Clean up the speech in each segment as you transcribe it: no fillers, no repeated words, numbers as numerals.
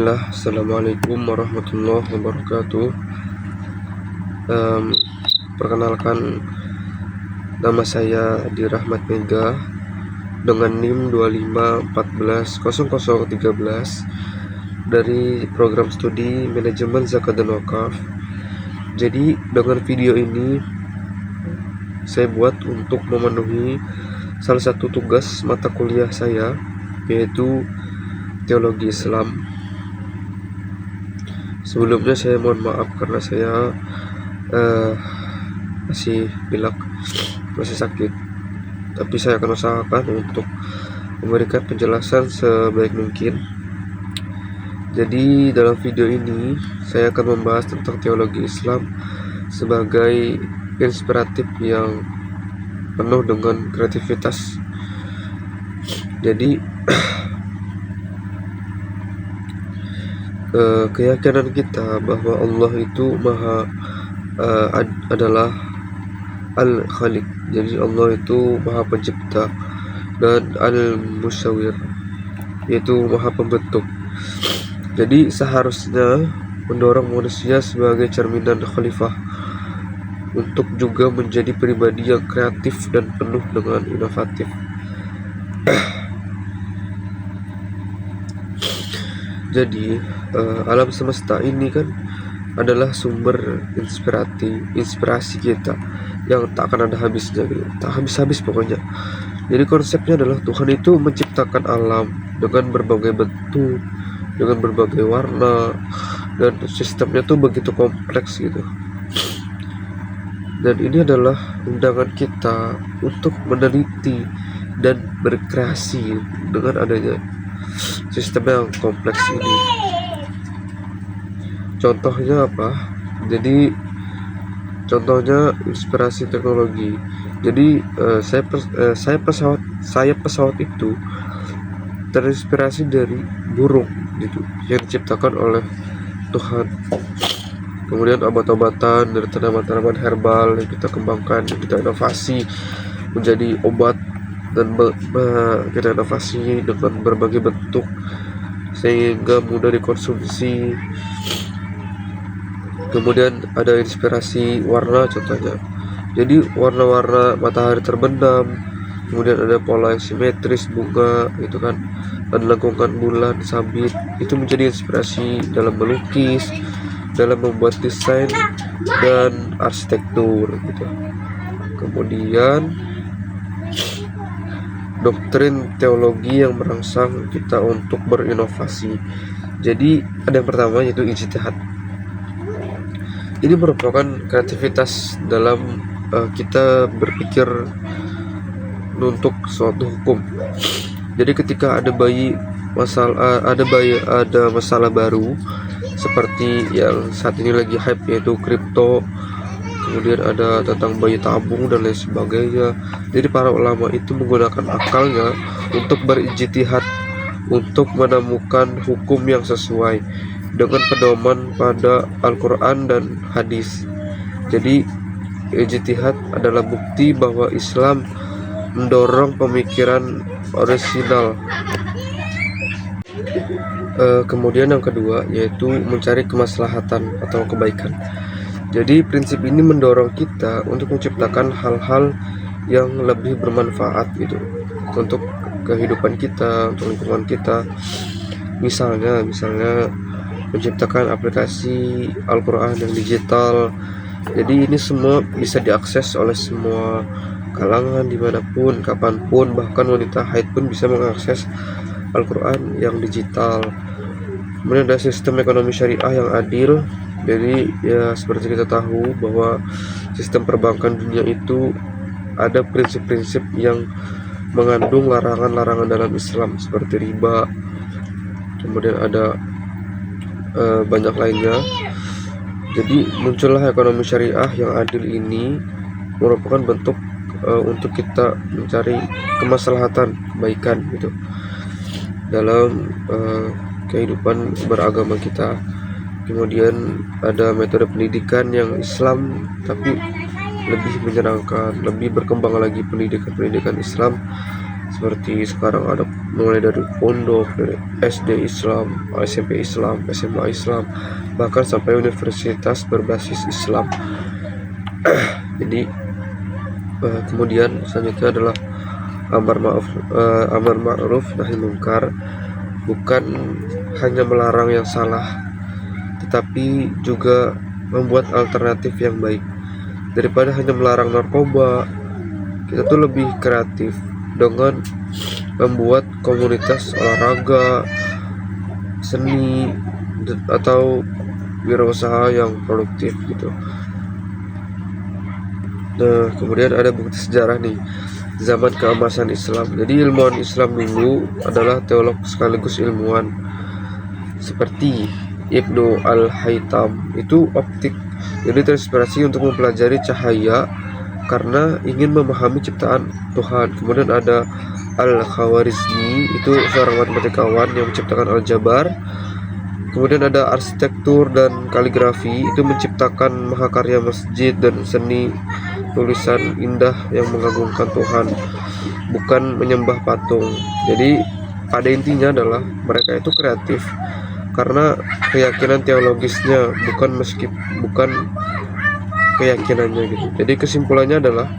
Bismillah, Assalamualaikum warahmatullahi wabarakatuh. Perkenalkan, nama saya Adi Rahmat Mega dengan NIM 25140013 dari program studi Manajemen Zakat dan Wakaf. Jadi dengan video ini saya buat untuk memenuhi salah satu tugas mata kuliah saya, yaitu Teologi Islam. Sebelumnya saya mohon maaf karena saya masih pilek, masih sakit. Tapi saya akan usahakan untuk memberikan penjelasan sebaik mungkin. Jadi dalam video ini saya akan membahas tentang teologi Islam sebagai inspiratif yang penuh dengan kreativitas. Jadi keyakinan kita bahwa Allah itu adalah Al-Khaliq. Jadi Allah itu Maha Pencipta, dan Al-Musawwir, yaitu Maha Pembentuk. Jadi seharusnya mendorong manusia sebagai cerminan khalifah untuk juga menjadi pribadi yang kreatif dan penuh dengan inovatif. Jadi alam semesta ini kan adalah sumber inspirasi kita yang tak akan ada habisnya gitu. Tak habis-habis pokoknya. Jadi konsepnya adalah Tuhan itu menciptakan alam dengan berbagai bentuk, dengan berbagai warna, dan sistemnya tuh begitu kompleks gitu. Dan ini adalah undangan kita untuk meneliti dan berkreasi dengan adanya sistem yang kompleks ini. Contohnya apa? Jadi contohnya inspirasi teknologi. Jadi saya pesawat itu terinspirasi dari burung gitu, yang diciptakan oleh Tuhan. Kemudian obat-obatan dari tanaman-tanaman herbal yang kita kembangkan, yang kita inovasi menjadi obat, dan kita inovasi dengan berbagai bentuk sehingga mudah dikonsumsi. Kemudian ada inspirasi warna contohnya. Jadi warna-warna matahari terbenam, kemudian ada pola yang simetris bunga gitu kan, dan lengkungan bulan sabit. Itu menjadi inspirasi dalam melukis, dalam membuat desain dan arsitektur gitu. Kemudian doktrin teologi yang merangsang kita untuk berinovasi. Jadi ada yang pertama, yaitu ijtihad. Ini merupakan kreativitas dalam kita berpikir untuk suatu hukum. Jadi ketika ada masalah baru seperti yang saat ini lagi hype, yaitu kripto, kemudian ada tentang bayi tabung dan lain sebagainya. Jadi para ulama itu menggunakan akalnya untuk berijtihad untuk menemukan hukum yang sesuai dengan pedoman pada Al-Quran dan hadis. Jadi ijtihad adalah bukti bahwa Islam mendorong pemikiran orisinal. Kemudian yang kedua, yaitu mencari kemaslahatan atau kebaikan. Jadi prinsip ini mendorong kita untuk menciptakan hal-hal yang lebih bermanfaat gitu untuk kehidupan kita, untuk lingkungan kita. Misalnya menciptakan aplikasi Al-Quran yang digital. Jadi ini semua bisa diakses oleh semua kalangan, dimanapun, kapanpun. Bahkan wanita haid pun bisa mengakses Al-Quran yang digital. Kemudian ada sistem ekonomi syariah yang adil. Jadi ya seperti kita tahu bahwa sistem perbankan dunia itu ada prinsip-prinsip yang mengandung larangan-larangan dalam Islam seperti riba. Kemudian ada banyak lainnya. Jadi muncullah ekonomi syariah yang adil ini merupakan bentuk untuk kita mencari kemaslahatan, kebaikan gitu dalam kehidupan beragama kita. Kemudian ada metode pendidikan yang Islam tapi lebih menyenangkan, lebih berkembang lagi pendidikan Islam seperti sekarang ada mulai dari pondok, dari SD Islam, SMP Islam, SMA Islam, bahkan sampai universitas berbasis Islam. Jadi kemudian selanjutnya adalah amar ma'ruf nahi munkar, bukan hanya melarang yang salah, tetapi juga membuat alternatif yang baik. Daripada hanya melarang narkoba, kita tuh lebih kreatif dengan membuat komunitas olahraga, seni, atau wirausaha yang produktif gitu. Nah, kemudian ada bukti sejarah nih, zaman keemasan Islam. Jadi ilmuwan Islam dulu adalah teolog sekaligus ilmuwan, seperti Ibnu Al-Haytham itu optik, jadi terinspirasi untuk mempelajari cahaya karena ingin memahami ciptaan Tuhan. Kemudian ada Al-Khawarizmi, itu seorang matematikawan yang menciptakan aljabar. Kemudian ada arsitektur dan kaligrafi, itu menciptakan mahakarya masjid dan seni tulisan indah yang mengagungkan Tuhan, bukan menyembah patung. Jadi pada intinya adalah mereka itu kreatif karena keyakinan teologisnya, bukan keyakinannya gitu. Jadi kesimpulannya adalah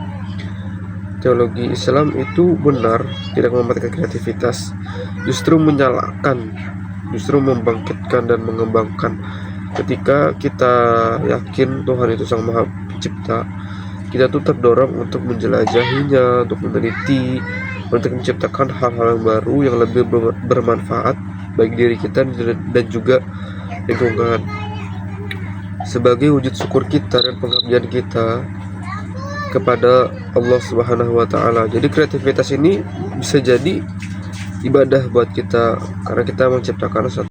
teologi Islam itu benar, tidak mematikan kreativitas, justru menyalakan, justru membangkitkan dan mengembangkan. Ketika kita yakin Tuhan itu Sang Maha Pencipta, kita tuh terdorong untuk menjelajahinya, untuk meneliti, untuk menciptakan hal-hal yang baru yang lebih bermanfaat bagi diri kita dan juga lingkungan, sebagai wujud syukur kita dan pengabdian kita kepada Allah Subhanahu wa Ta'ala. Jadi kreativitas ini bisa jadi ibadah buat kita karena kita menciptakan satu